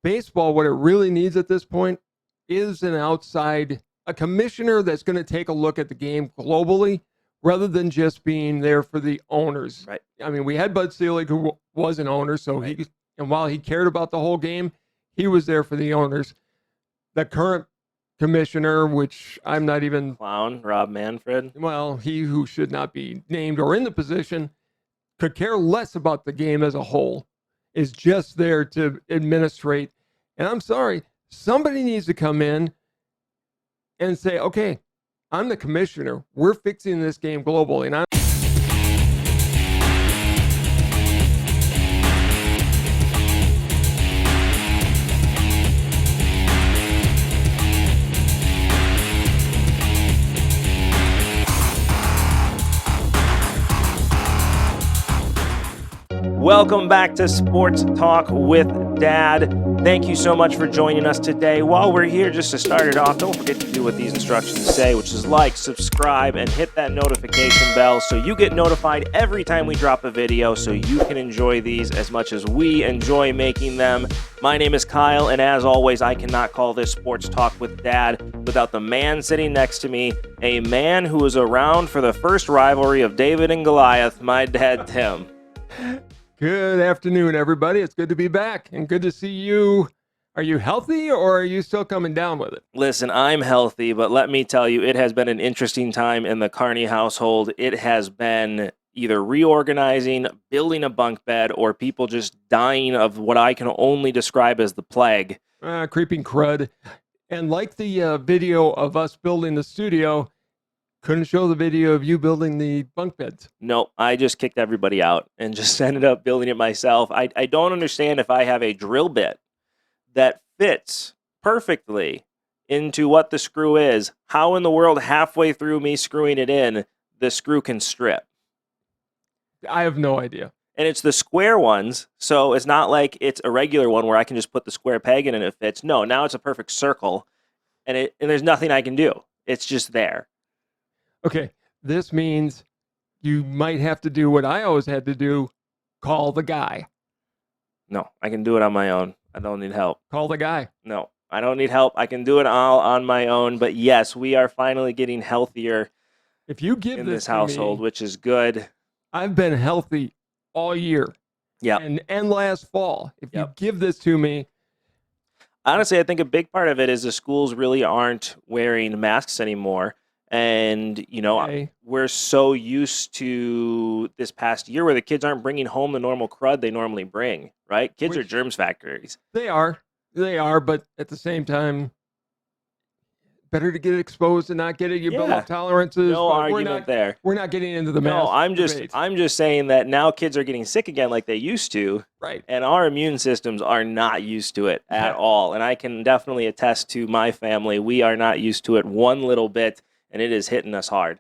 Baseball, what it really needs at this point is a commissioner that's going to take a look at the game globally rather than just being there for the owners. Right. I mean, we had Bud Selig, who was an owner, so Right. and while he cared about the whole game, he was there for the owners. The current commissioner, which I'm not even... Clown, Rob Manfred. Well, he who should not be named or in the position could care less about the game as a whole, is just there to administrate. And I'm sorry, somebody needs to come in and say, okay, I'm the commissioner. We're fixing this game globally. And Welcome back to Sports Talk with Dad. Thank you so much for joining us today. While we're here, just to start it off, don't forget to do what these instructions say, which is like, subscribe, and hit that notification bell so you get notified every time we drop a video so you can enjoy these as much as we enjoy making them. My name is Kyle, and as always, I cannot call this Sports Talk with Dad without the man sitting next to me, a man who was around for the first rivalry of David and Goliath, my dad, Tim. good afternoon, everybody. It's good to be back and good to see you. Are you healthy or are you still coming down with it? Listen, I'm healthy, but let me tell you, it has been an interesting time in the Carney household. It has been either reorganizing, building a bunk bed, or people just dying of what I can only describe as the plague. Creeping crud. And like the video of us building the studio, couldn't show the video of you building the bunk beds. No, I just kicked everybody out and just ended up building it myself. I don't understand if I have a drill bit that fits perfectly into what the screw is, how in the world halfway through me screwing it in, the screw can strip. I have no idea. And it's the square ones, so it's not like it's a regular one where I can just put the square peg in and it fits. No, now it's a perfect circle, and there's nothing I can do. It's just there. Okay, this means you might have to do what I always had to do, call the guy. No, I can do it on my own. I don't need help. Call the guy. No, I don't need help. I can do it all on my own. But yes, we are finally getting healthier If you give in this this to household, me, which is good. I've been healthy all year. Yeah. And last fall. If you Yep. give this to me, Honestly, I think a big part of it is the schools really aren't wearing masks anymore. And, okay, we're so used to this past year where the kids aren't bringing home the normal crud they normally bring, right? Kids are Which- germs factories. they are, but at the same time, better to get exposed and not get it. You build Yeah. up tolerances. No but argument there. We're not getting into the No, mask debate. I'm just saying that now kids are getting sick again like they used to. Right. And our immune systems are not used to it at all. And I can definitely attest to my family. We are not used to it one little bit, and it is hitting us hard.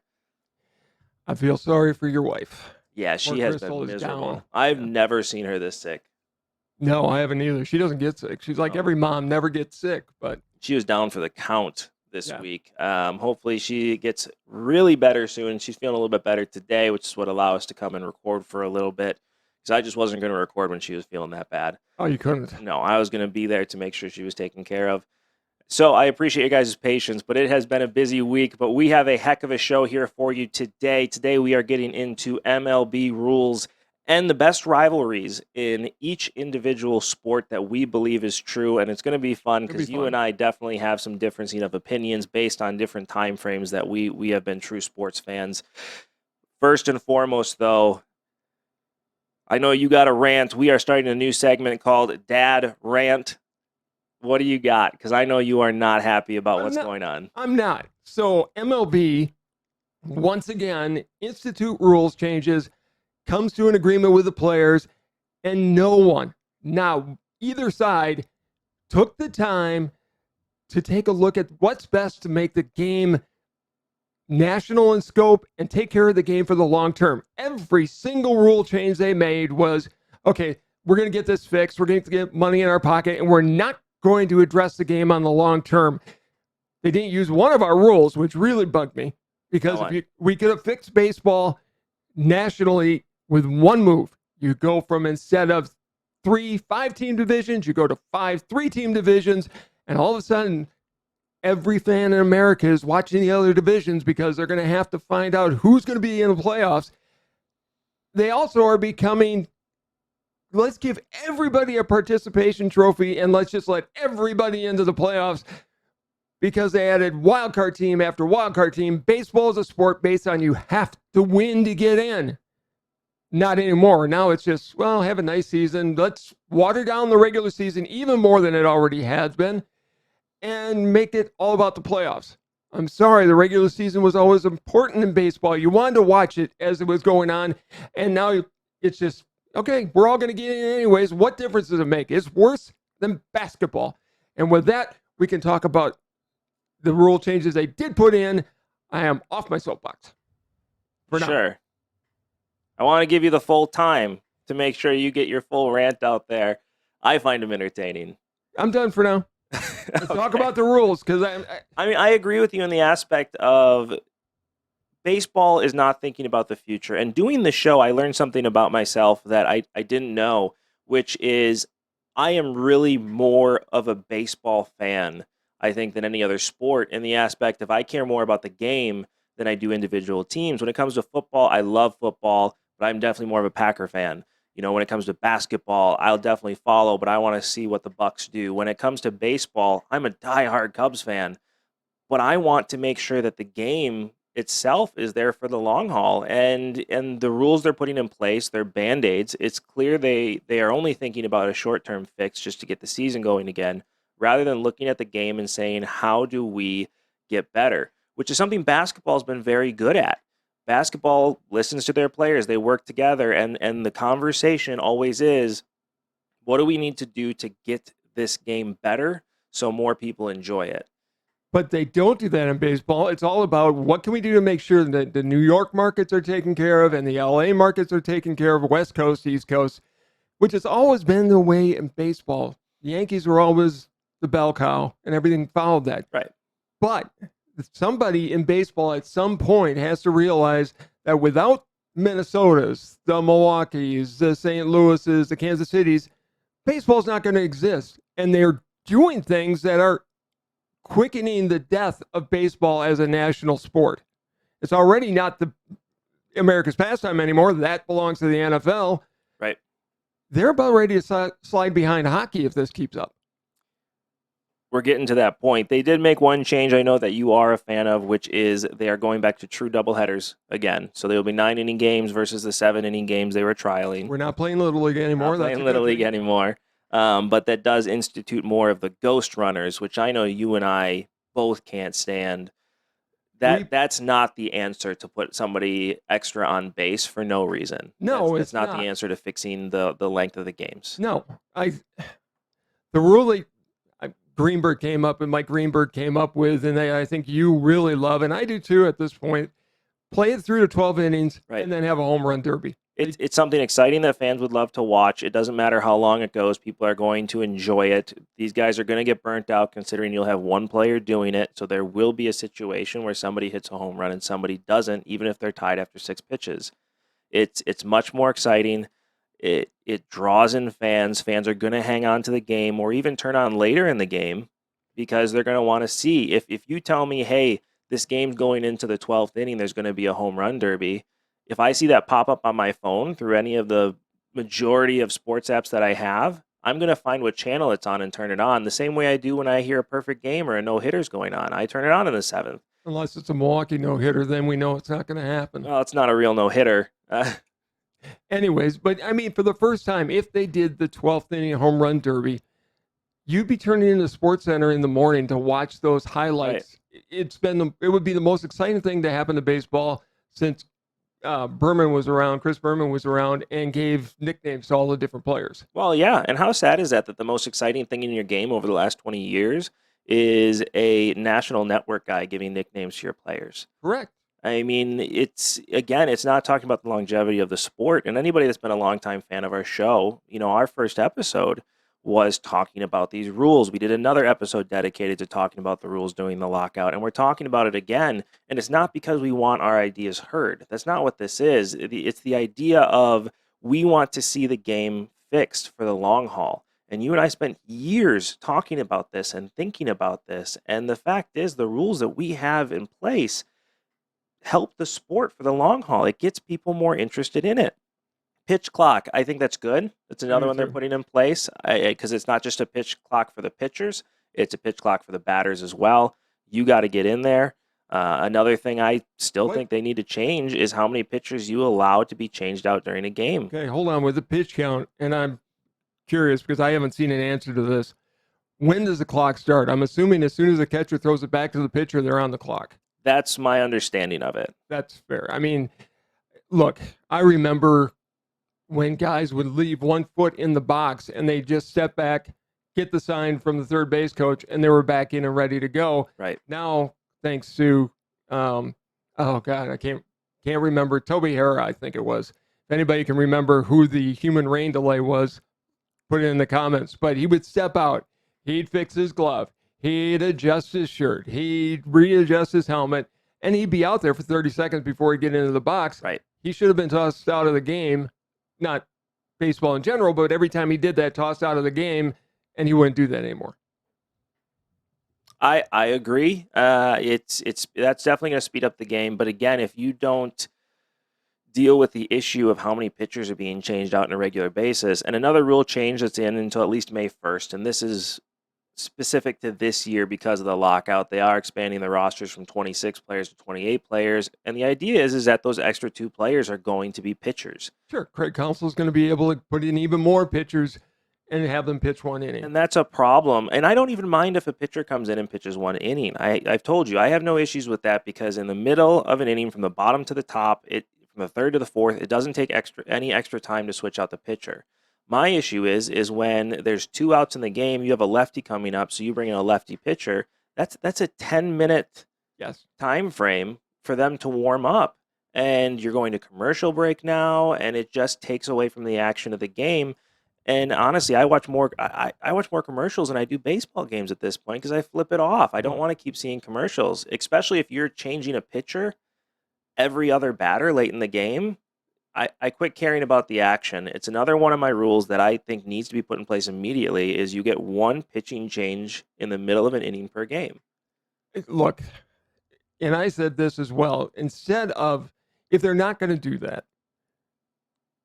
I feel sorry for your wife. Yeah, she Poor has Crystal been is miserable. down. I've Yeah. never seen her this sick. No, I haven't either. She doesn't get sick. She's like No. every mom, never gets sick. But She was down for the count this Yeah. week. Hopefully she gets really better soon. She's feeling a little bit better today, which is what allowed us to come and record for a little bit. Because I just wasn't going to record when she was feeling that bad. oh, you couldn't. No, I was going to be there to make sure she was taken care of. So I appreciate you guys' patience, but it has been a busy week. But we have a heck of a show here for you today. Today we are getting into MLB rules and the best rivalries in each individual sport that we believe is true. And it's going to be fun It'll be because you fun. and I definitely have some differencing of opinions based on different time frames that we have been true sports fans. First and foremost, though, I know you got a rant. We are starting a new segment called Dad Rant. What do you got? Because I know you are not happy about what's going on. I'm not. So MLB, once again, institute rules changes, comes to an agreement with the players, and no one, now either side, took the time to take a look at what's best to make the game national in scope and take care of the game for the long term. Every single rule change they made was, okay, we're going to get this fixed, we're going to get money in our pocket, and we're not going to address the game on the long term. They didn't use one of our rules, which really bugged me, because we could have fixed baseball nationally with one move. You go from, instead of 3 5-team divisions, you go to 5 3-team divisions, and all of a sudden, every fan in America is watching the other divisions because they're going to have to find out who's going to be in the playoffs. They also are becoming, let's give everybody a participation trophy and let's just let everybody into the playoffs because they added wildcard team after wildcard team. Baseball is a sport based on you have to win to get in. Not anymore. Now it's just, well, have a nice season. Let's water down the regular season even more than it already has been and make it all about the playoffs. I'm sorry, the regular season was always important in baseball. You wanted to watch it as it was going on, and now it's just, okay, we're all going to get in anyways. What difference does it make? It's worse than basketball. And with that, we can talk about the rule changes they did put in. I am off my soapbox. Sure. I want to give you the full time to make sure you get your full rant out there. I find them entertaining. I'm done for now. Let's talk about the rules because I mean, I agree with you in the aspect of baseball is not thinking about the future. And doing the show, I learned something about myself that I didn't know, which is I am really more of a baseball fan, I think, than any other sport in the aspect of I care more about the game than I do individual teams. When it comes to football, I love football, but I'm definitely more of a Packer fan. You know, when it comes to basketball, I'll definitely follow, but I want to see what the Bucks do. When it comes to baseball, I'm a diehard Cubs fan, but I want to make sure that the game itself is there for the long haul. And the rules they're putting in place, they're band-aids. It's clear they are only thinking about a short-term fix just to get the season going again, rather than looking at the game and saying, how do we get better? Which is something basketball's been very good at. Basketball listens to their players. They work together, and the conversation always is, what do we need to do to get this game better so more people enjoy it? But they don't do that in baseball. It's all about what can we do to make sure that the New York markets are taken care of and the LA markets are taken care of, West Coast, East Coast, which has always been the way in baseball. The Yankees were always the bell cow, and everything followed that. Right. But somebody in baseball at some point has to realize that without Minnesotas, the Milwaukees, the St. Louis's, the Kansas Cities, baseball's not going to exist. And they're doing things that are quickening the death of baseball as a national sport. It's already not the America's pastime anymore. That belongs to the NFL. Right. They're about ready to slide behind hockey if this keeps up. We're getting to that point. They did make one change I know that you are a fan of, which is they are going back to true doubleheaders again. So there will be 9-inning games versus the 7-inning games they were trialing. We're not playing Little League anymore. Not playing Little League anymore. But that does institute more of the ghost runners, which I know you and I both can't stand. That's not the answer to put somebody extra on base for no reason. No, it's not the answer to fixing the length of the games. No, the rule Greenberg came up and Mike Greenberg came up with, and I think you really love, and I do too at this point, play it through to 12 innings and then have a home run derby. It's something exciting that fans would love to watch. It doesn't matter how long it goes. People are going to enjoy it. These guys are going to get burnt out considering you'll have one player doing it. So there will be a situation where somebody hits a home run and somebody doesn't, even if they're tied after 6 pitches. It's much more exciting. It draws in fans. Fans are going to hang on to the game or even turn on later in the game because they're going to want to see. If you tell me, hey, this game's going into the 12th inning, there's going to be a home run derby. If I see that pop up on my phone through any of the majority of sports apps that I have, I'm going to find what channel it's on and turn it on the same way I do when I hear a perfect game or a no-hitter's going on. I turn it on in the 7th. Unless it's a Milwaukee no-hitter, then we know it's not going to happen. Well, it's not a real no-hitter. Anyways, but I mean, for the first time, if they did the 12th inning home run derby, you'd be turning into SportsCenter in the morning to watch those highlights. Right. It would be the most exciting thing to happen to baseball since Chris Berman was around and gave nicknames to all the different players. Well, yeah, and how sad is that the most exciting thing in your game over the last 20 years is a national network guy giving nicknames to your players? Correct. I mean, it's not talking about the longevity of the sport. And anybody that's been a longtime fan of our show, our first episode was talking about these rules. We did another episode dedicated to talking about the rules during the lockout, and we're talking about it again. And it's not because we want our ideas heard. That's not what this is. It's the idea of we want to see the game fixed for the long haul. And you and I spent years talking about this and thinking about this. And the fact is, the rules that we have in place help the sport for the long haul. It gets people more interested in it. Pitch clock, I think that's good. That's another one they're putting in place because it's not just a pitch clock for the pitchers. It's a pitch clock for the batters as well. You got to get in there. Another thing I still think they need to change is how many pitchers you allow to be changed out during a game. Okay, hold on with the pitch count. And I'm curious because I haven't seen an answer to this. When does the clock start? I'm assuming as soon as the catcher throws it back to the pitcher, they're on the clock. That's my understanding of it. That's fair. I mean, look, I remember when guys would leave 1 foot in the box and they just step back, get the sign from the third base coach, and they were back in and ready to go. Right. Now, thanks to, oh God, I can't remember. Toby Hara, I think it was. If anybody can remember who the human rain delay was, put it in the comments. But he would step out. He'd fix his glove. He'd adjust his shirt. He'd readjust his helmet. And he'd be out there for 30 seconds before he'd get into the box. Right. He should have been tossed out of the game. Not baseball in general, but every time he did that, tossed out of the game, and he wouldn't do that anymore. I agree. That's definitely going to speed up the game. But again, if you don't deal with the issue of how many pitchers are being changed out on a regular basis, and another rule change that's in until at least May 1st, and this is specific to this year because of the lockout, they are expanding the rosters from 26 players to 28 players. And the idea is that those extra 2 players are going to be pitchers. Sure. Craig Counsell is going to be able to put in even more pitchers and have them pitch 1 inning. And that's a problem. And I don't even mind if a pitcher comes in and pitches 1 inning. I've told you, I have no issues with that because in the middle of an inning, from the bottom to the top, from the third to the fourth, it doesn't take any extra time to switch out the pitcher. My issue is when there's 2 outs in the game, you have a lefty coming up, so you bring in a lefty pitcher. That's a 10-minute time frame for them to warm up. And you're going to commercial break now, and it just takes away from the action of the game. And honestly, I watch more commercials than I do baseball games at this point because I flip it off. I don't want to keep seeing commercials, especially if you're changing a pitcher every other batter late in the game. I quit caring about the action. It's another one of my rules that I think needs to be put in place immediately is you get 1 pitching change in the middle of an inning per game. Look, and I said this as well, instead of, if they're not going to do that,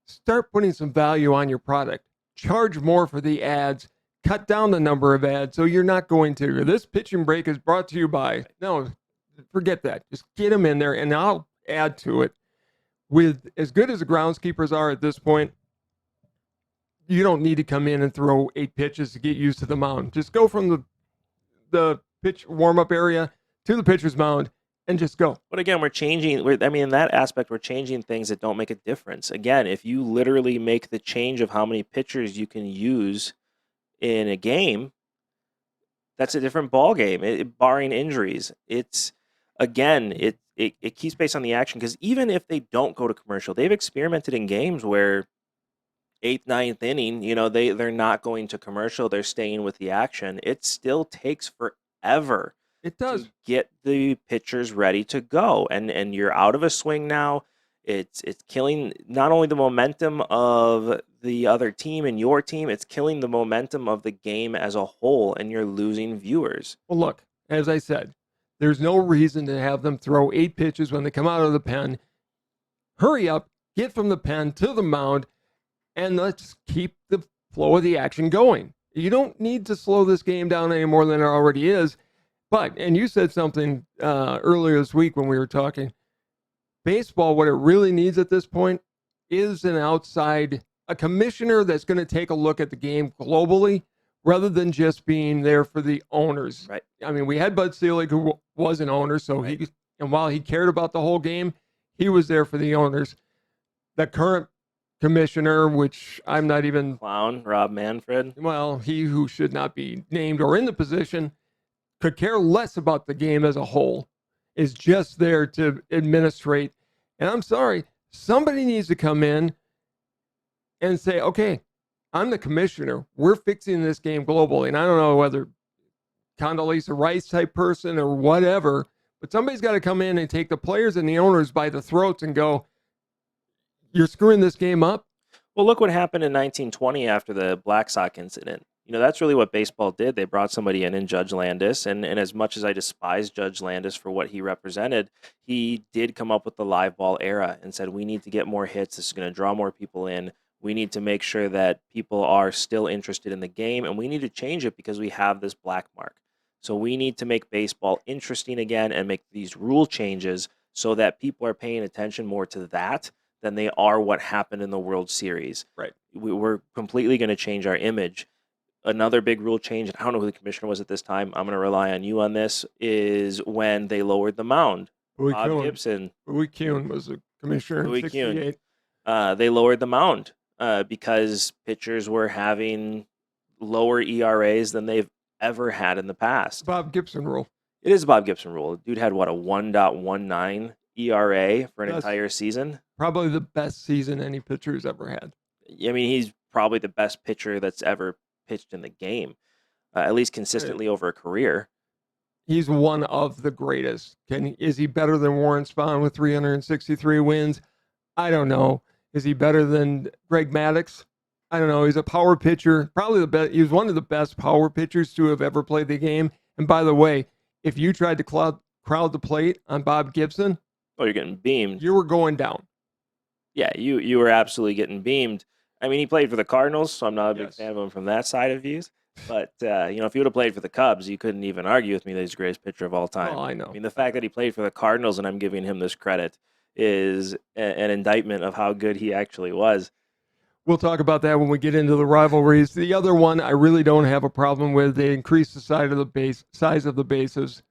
start putting some value on your product. Charge more for the ads. Cut down the number of ads so you're not going to. This pitching break is brought to you by. No, forget that. Just get them in there, and I'll add to it. With as good as the groundskeepers are at this point, you don't need to come in and throw 8 pitches to get used to the mound. Just go from the pitch warm-up area to the pitcher's mound and just go. But again, in that aspect, we're changing things that don't make a difference. Again, if you literally make the change of how many pitchers you can use in a game, that's a different ball game, barring injuries. It keeps based on the action because even if they don't go to commercial, they've experimented in games where 8th, 9th inning, they're not going to commercial. They're staying with the action. It still takes forever. It does. To get the pitchers ready to go. And you're out of a swing now. It's killing not only the momentum of the other team and your team, it's killing the momentum of the game as a whole, and you're losing viewers. Well, look, as I said, there's no reason to have them throw 8 pitches when they come out of the pen. Hurry up, get from the pen to the mound, and let's keep the flow of the action going. You don't need to slow this game down any more than it already is. But, and you said something earlier this week when we were talking, baseball, what it really needs at this point is a commissioner that's going to take a look at the game globally rather than just being there for the owners. Right. I mean, we had Bud Selig, who was an owner, so right. And while he cared about the whole game, he was there for the owners. The current commissioner, which I'm not even... Clown, Rob Manfred. Well, he who should not be named or in the position could care less about the game as a whole, is just there to administrate. And I'm sorry, somebody needs to come in and say, okay, I'm the commissioner. We're fixing this game globally. And I don't know whether Condoleezza Rice type person or whatever, but somebody's got to come in and take the players and the owners by the throats and go, you're screwing this game up. Well, look what happened in 1920 after the Black Sox incident. That's really what baseball did. They brought somebody in Judge Landis, and as much as I despise Judge Landis for what he represented, he did come up with the live ball era and said, we need to get more hits. This is going to draw more people in. We need to make sure that people are still interested in the game, and we need to change it because we have this black mark. So we need to make baseball interesting again and make these rule changes so that people are paying attention more to that than they are what happened in the World Series. Right. We're completely going to change our image. Another big rule change, and I don't know who the commissioner was at this time, I'm going to rely on you on this, is when they lowered the mound. Bob Gibson. Bowie Kuhn was a commissioner in 68. They lowered the mound because pitchers were having lower ERAs than they've ever had in the past. Bob Gibson rule. It is a Bob Gibson rule. The dude had, a 1.19 ERA for an entire season? Probably the best season any pitcher's ever had. I mean, he's probably the best pitcher that's ever pitched in the game, at least consistently over a career. He's one of the greatest. Is he better than Warren Spahn with 363 wins? I don't know. Is he better than Greg Maddux? I don't know. He's a power pitcher. Probably the best. He was one of the best power pitchers to have ever played the game. And by the way, if you tried to crowd the plate on Bob Gibson, you're getting beamed. You were going down. Yeah, you were absolutely getting beamed. I mean, he played for the Cardinals, so I'm not a big fan of him from that side of views. But, if he would have played for the Cubs, you couldn't even argue with me that he's the greatest pitcher of all time. Oh, I know. I mean, the fact that he played for the Cardinals and I'm giving him this credit is an indictment of how good he actually was. We'll talk about that when we get into the rivalries. The other one I really don't have a problem with. They increase the size of the bases.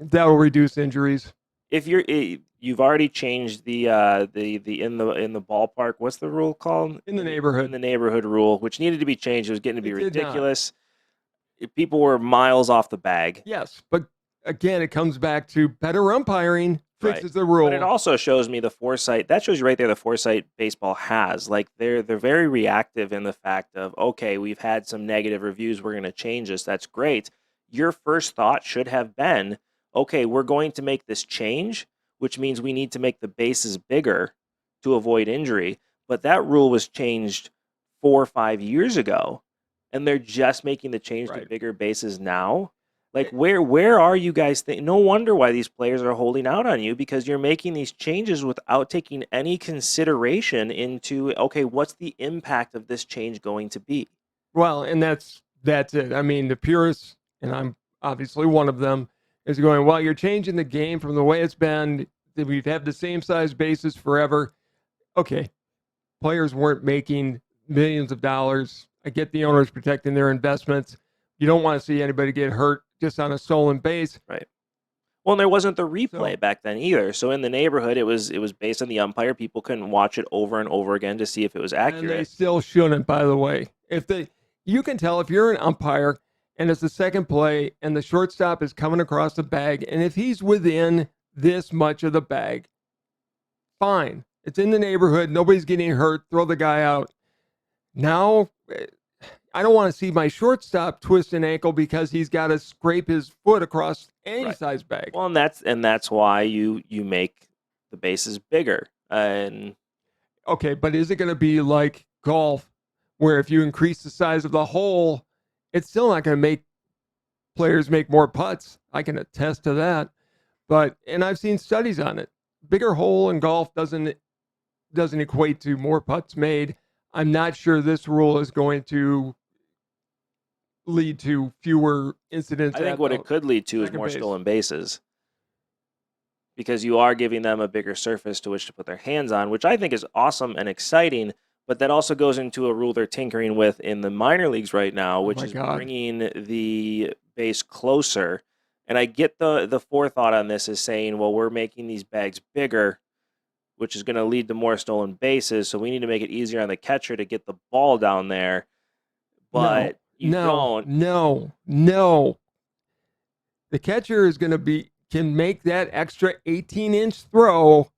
That will reduce injuries. If you've already changed the in the ballpark, what's the rule called? In the neighborhood. In the neighborhood rule, which needed to be changed. It was getting to be ridiculous. People were miles off the bag. Yes, but again, it comes back to better umpiring fixes the rule. But it also shows me the foresight. That shows you right there the foresight baseball has. Like they're very reactive in the fact of, okay, we've had some negative reviews. We're going to change this. That's great. Your first thought should have been, okay, we're going to make this change, which means we need to make the bases bigger to avoid injury. But that rule was changed 4 or 5 years ago, and they're just making the change to bigger bases now. Like, where are you guys? No wonder why these players are holding out on you, because you're making these changes without taking any consideration into, okay, what's the impact of this change going to be? Well, and that's it. I mean, the purists, and I'm obviously one of them, is going, well, you're changing the game from the way it's been. We've had the same size bases forever. Okay, players weren't making millions of dollars. I get the owners protecting their investments. You don't want to see anybody get hurt just on a stolen base. Right. Well, and there wasn't the replay back then either. So in the neighborhood, it was based on the umpire. People couldn't watch it over and over again to see if it was accurate. And they still shouldn't, by the way. You can tell if you're an umpire and it's the second play and the shortstop is coming across the bag, and if he's within this much of the bag, fine. It's in the neighborhood. Nobody's getting hurt. Throw the guy out. Now, I don't want to see my shortstop twist an ankle because he's got to scrape his foot across any size bag. Well, and that's why you make the bases bigger. And okay, but is it going to be like golf, where if you increase the size of the hole, it's still not going to make players make more putts? I can attest to that. And I've seen studies on it. Bigger hole in golf doesn't equate to more putts made. I'm not sure this rule is going to lead to fewer incidents. I think what it could lead to is more stolen bases, because you are giving them a bigger surface to which to put their hands on, which I think is awesome and exciting. But that also goes into a rule they're tinkering with in the minor leagues right now, which is bringing the base closer. And I get the forethought on this is saying, well, we're making these bags bigger, which is going to lead to more stolen bases. So we need to make it easier on the catcher to get the ball down there. But No. The catcher can make that extra 18-inch throw.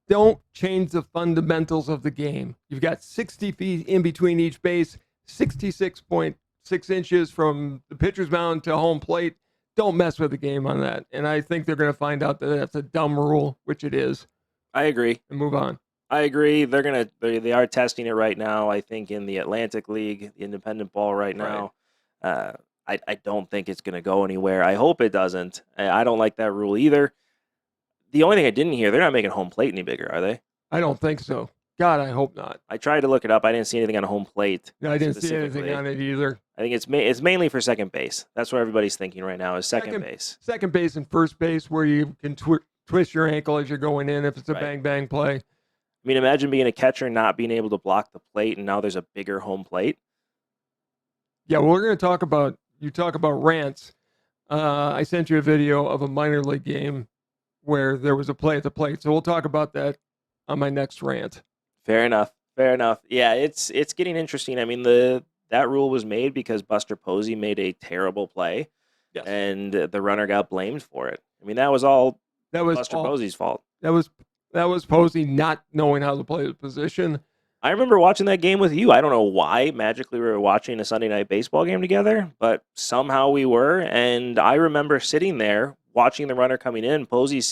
Don't change the fundamentals of the game. You've got 60 feet in between each base, 66.6 inches from the pitcher's mound to home plate. Don't mess with the game on that. And I think they're going to find out that that's a dumb rule, which it is. I agree. And move on. I agree. They are testing it right now. I think in the Atlantic League, the independent ball right now. I don't think it's gonna go anywhere. I hope it doesn't. I don't like that rule either. The only thing I didn't hear, they're not making home plate any bigger, are they? I don't think so. God, I hope not. I tried to look it up. I didn't see anything on home plate. No, I didn't see anything specifically. on it either. I think it's mainly for second base. That's what everybody's thinking right now is second base. Second base and first base, where you can twist your ankle as you're going in if it's a Right. bang bang play. I mean, imagine being a catcher not being able to block the plate, and now there's a bigger home plate. Yeah, well, we're going to talk about rants. I sent you a video of a minor league game where there was a play at the plate, so we'll talk about that on my next rant. Fair enough. Fair enough. Yeah, it's getting interesting. I mean, that rule was made because Buster Posey made a terrible play, Yes. and the runner got blamed for it. I mean, that was all Buster Posey's fault. That was Posey not knowing how to play the position. I remember watching that game with you. I don't know why magically we were watching a Sunday night baseball game together, but somehow we were. And I remember sitting there watching the runner coming in. Posey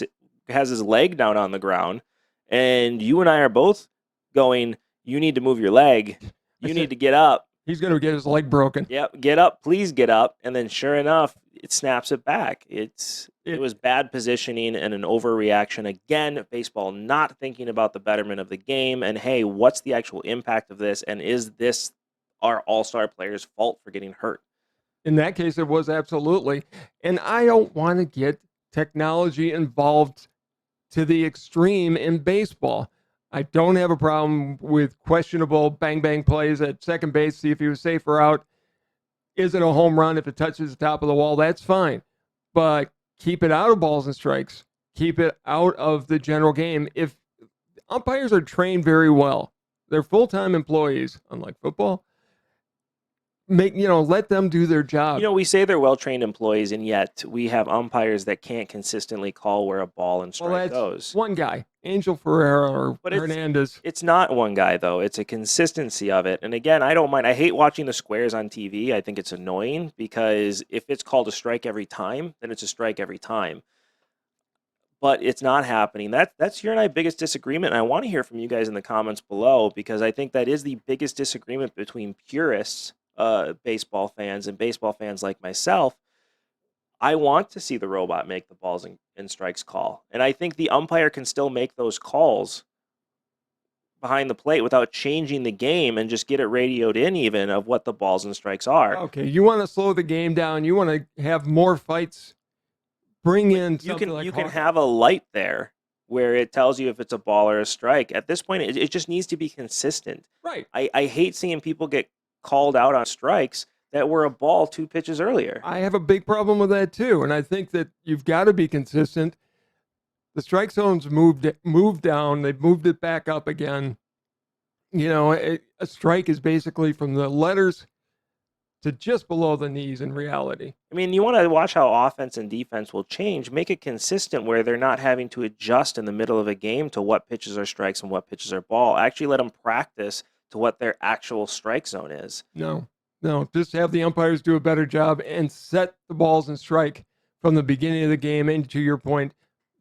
has his leg down on the ground, and you and I are both going, "You need to move your leg. You need to get up." He's going to get his leg broken. Yep, get up, please get up. And then sure enough, it snaps it back. It was bad positioning and an overreaction. Again, baseball not thinking about the betterment of the game. And hey, what's the actual impact of this? And is this our all-star player's fault for getting hurt? In that case, it was absolutely. And I don't want to get technology involved to the extreme in baseball. I don't have a problem with questionable bang-bang plays at second base, see if he was safe or out. Is it a home run if it touches the top of the wall? That's fine. But keep it out of balls and strikes. Keep it out of the general game. If umpires are trained very well, they're full-time employees, unlike football. Let them do their job. We say they're well-trained employees, and yet we have umpires that can't consistently call where a ball and strike goes. One guy, Angel Ferreira or But Hernandez. It's not one guy, though. It's a consistency of it. And again, I don't mind. I hate watching the squares on TV. I think it's annoying because if it's called a strike every time, then it's a strike every time. But it's not happening. That's your and I biggest disagreement. And I want to hear from you guys in the comments below because I think that is the biggest disagreement between purists, baseball fans, and baseball fans like myself. I want to see the robot make the balls and strikes call. And I think the umpire can still make those calls behind the plate without changing the game and just get it radioed in even of what the balls and strikes are. Okay, you want to slow the game down. You want to have more fights. Bring in something you can have a light there where it tells you if it's a ball or a strike. At this point, it just needs to be consistent. Right. I hate seeing people get called out on strikes that were a ball 2 pitches earlier. I have a big problem with that too, and I think that you've got to be consistent. The strike zone's moved down. They've moved it back up again. A strike is basically from the letters to just below the knees in reality. I mean, you want to watch how offense and defense will change. Make it consistent where they're not having to adjust in the middle of a game to what pitches are strikes and what pitches are ball. Actually let them practice to what their actual strike zone is. No, just have the umpires do a better job and set the balls and strike from the beginning of the game. And to your point,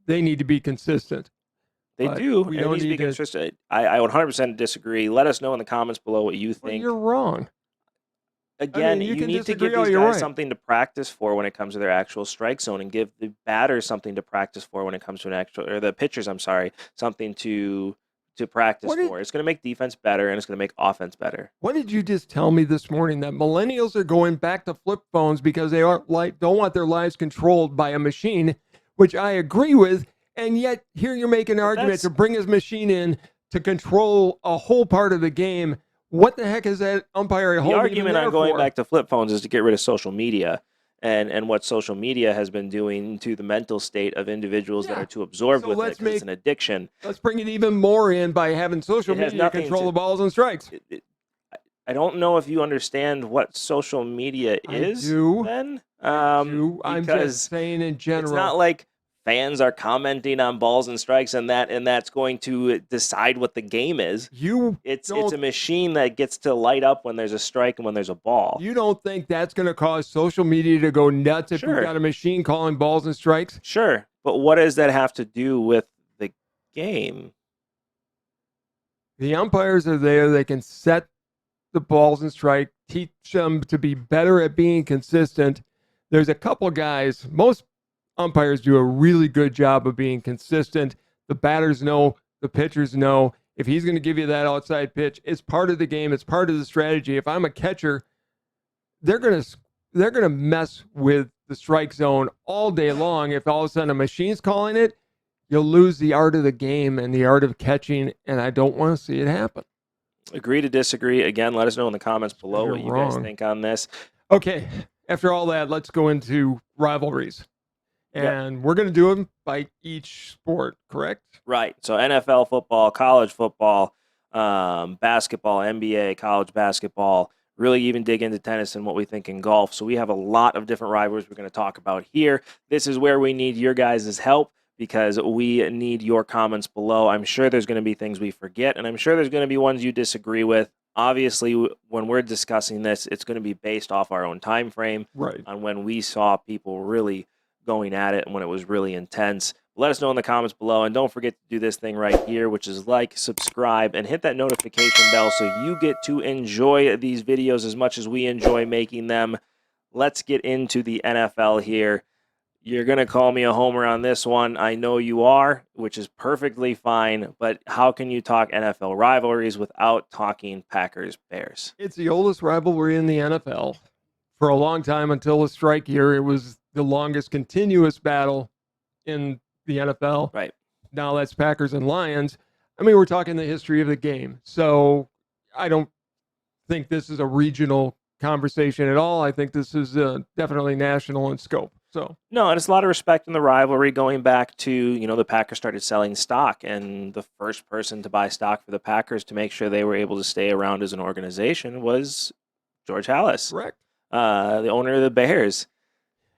they need to be consistent. They do. We don't need to be consistent. I 100% disagree. Let us know in the comments below what you think. Well, you're wrong. Again, you need to give these guys something to practice for when it comes to their actual strike zone, and give the batters something to practice for when it comes to the pitchers, something to practice for. It's going to make defense better, and it's going to make offense better. What did you just tell me this morning? That millennials are going back to flip phones because they don't want their lives controlled by a machine, which I agree with. And yet here you're making an argument to bring his machine in to control a whole part of the game. What the heck is that umpire holding? The argument on going back to flip phones is to get rid of social media and what social media has been doing to the mental state of individuals that are too absorbed with it because it's an addiction. Let's bring it even more in by having social media control the balls and strikes. I don't know if you understand what social media is. I do. Then I'm just saying in general. It's not like fans are commenting on balls and strikes and that's going to decide what the game is. It's a machine that gets to light up when there's a strike and when there's a ball. You don't think that's going to cause social media to go nuts if you've got a machine calling balls and strikes? Sure, but what does that have to do with the game? The umpires are there. They can set the balls and strike, teach them to be better at being consistent. There's a couple guys, most umpires do a really good job of being consistent. The batters know, the pitchers know. If he's going to give you that outside pitch, it's part of the game. It's part of the strategy. If I'm a catcher, they're going to mess with the strike zone all day long. If all of a sudden a machine's calling it, you'll lose the art of the game and the art of catching, and I don't want to see it happen. Agree to disagree. Again, let us know in the comments below what you guys think on this. Okay, after all that, let's go into rivalries. And we're going to do them by each sport, correct? Right. So NFL football, college football, basketball, NBA, college basketball, really even dig into tennis and what we think in golf. So we have a lot of different rivalries we're going to talk about here. This is where we need your guys' help because we need your comments below. I'm sure there's going to be things we forget, and I'm sure there's going to be ones you disagree with. Obviously, when we're discussing this, it's going to be based off our own time frame on when we saw people really going at it and when it was really intense. Let us know in the comments below, and don't forget to do this thing right here, which is like, subscribe, and hit that notification bell so you get to enjoy these videos as much as we enjoy making them. Let's get into the NFL here. You're going to call me a homer on this one. I know you are, which is perfectly fine, but how can you talk NFL rivalries without talking Packers-Bears? It's the oldest rivalry in the NFL. For a long time, until the strike year, it was the longest continuous battle in the NFL. Right. Now that's Packers and Lions. I mean, we're talking the history of the game. So I don't think this is a regional conversation at all. I think this is definitely national in scope. So no, and it's a lot of respect in the rivalry going back to, the Packers started selling stock, and the first person to buy stock for the Packers to make sure they were able to stay around as an organization was George Halas. Correct. The owner of the Bears.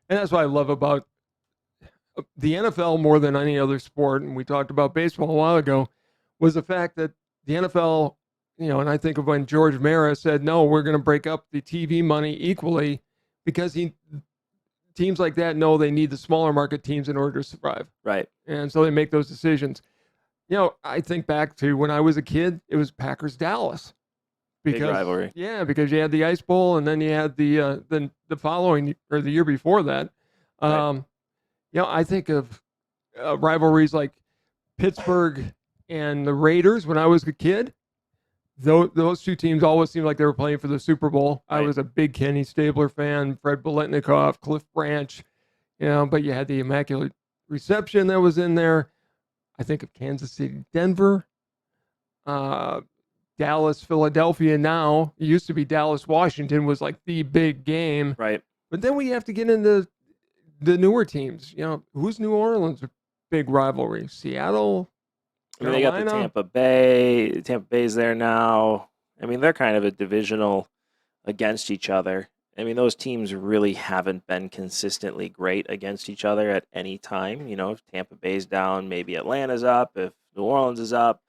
And that's what I love about the NFL more than any other sport, and we talked about baseball a while ago, was the fact that the NFL, and I think of when George Mara said, no, we're going to break up the TV money equally because teams like that know they need the smaller market teams in order to survive. Right. And so they make those decisions. I think back to when I was a kid, it was Packers-Dallas. Big rivalry. Yeah, because you had the Ice Bowl, and then you had the following, or the year before that. Right. I think of rivalries like Pittsburgh and the Raiders when I was a kid. Those two teams always seemed like they were playing for the Super Bowl. Right. I was a big Kenny Stabler fan, Fred Biletnikoff, Cliff Branch, but you had the Immaculate Reception that was in there. I think of Kansas City, Denver, Dallas, Philadelphia now. It used to be Dallas, Washington was like the big game. Right. But then we have to get into the newer teams. Who's New Orleans' big rivalry? Seattle? I mean, they got the Tampa Bay. Tampa Bay's there now. I mean, they're kind of a divisional against each other. I mean, those teams really haven't been consistently great against each other at any time. If Tampa Bay's down, maybe Atlanta's up. If New Orleans is up,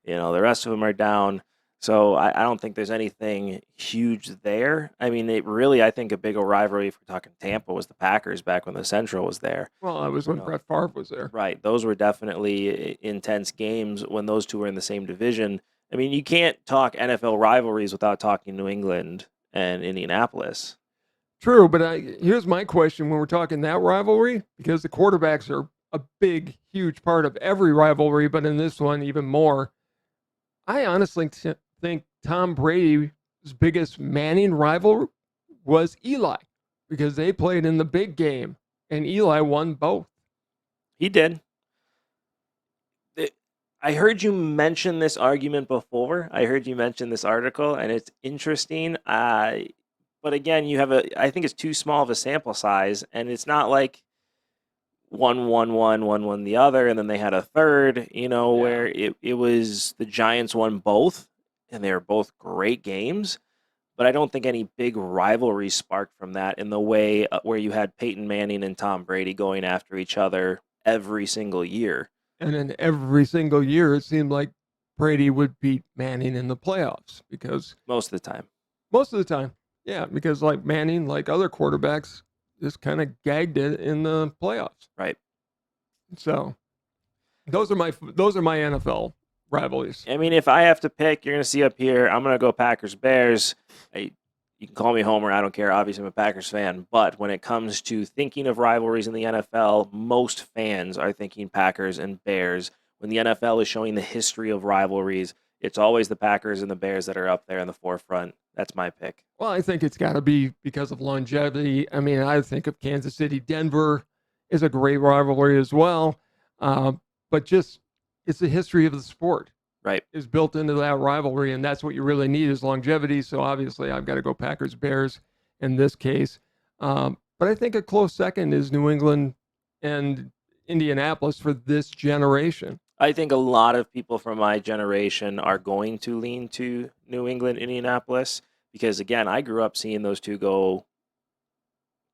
the rest of them are down. So I don't think there's anything huge there. I mean, I think a bigger rivalry, if we're talking Tampa, was the Packers back when the Central was there. Well, that was when Brett Favre was there. Right. Those were definitely intense games when those two were in the same division. I mean, you can't talk NFL rivalries without talking New England and Indianapolis. True, but here's my question when we're talking that rivalry, because the quarterbacks are a big, huge part of every rivalry, but in this one even more. I honestly think Tom Brady's biggest Manning rival was Eli, because they played in the big game, and Eli won both. He did. I heard you mention this argument before. I heard you mention this article, and it's interesting. But again, I think it's too small of a sample size, and it's not like one won the other, and then they had a third, where it was the Giants won both, and they were both great games. But I don't think any big rivalry sparked from that in the way where you had Peyton Manning and Tom Brady going after each other every single year. And then every single year, it seemed like Brady would beat Manning in the playoffs because most of the time. Yeah, because like Manning, like other quarterbacks, just kind of gagged it in the playoffs. Right. So those are my NFL rivalries. I mean, if I have to pick, you're going to see up here, I'm going to go Packers-Bears. You can call me Homer. I don't care. Obviously, I'm a Packers fan. But when it comes to thinking of rivalries in the NFL, most fans are thinking Packers and Bears. When the NFL is showing the history of rivalries, it's always the Packers and the Bears that are up there in the forefront. That's my pick. Well, I think it's got to be because of longevity. I mean, I think of Kansas City, Denver is a great rivalry as well. But just it's the history of the sport. Right. Is built into that rivalry, and that's what you really need is longevity. So obviously, I've got to go Packers, Bears in this case. But I think a close second is New England and Indianapolis for this generation. I think a lot of people from my generation are going to lean to New England, Indianapolis, because, again, I grew up seeing those two go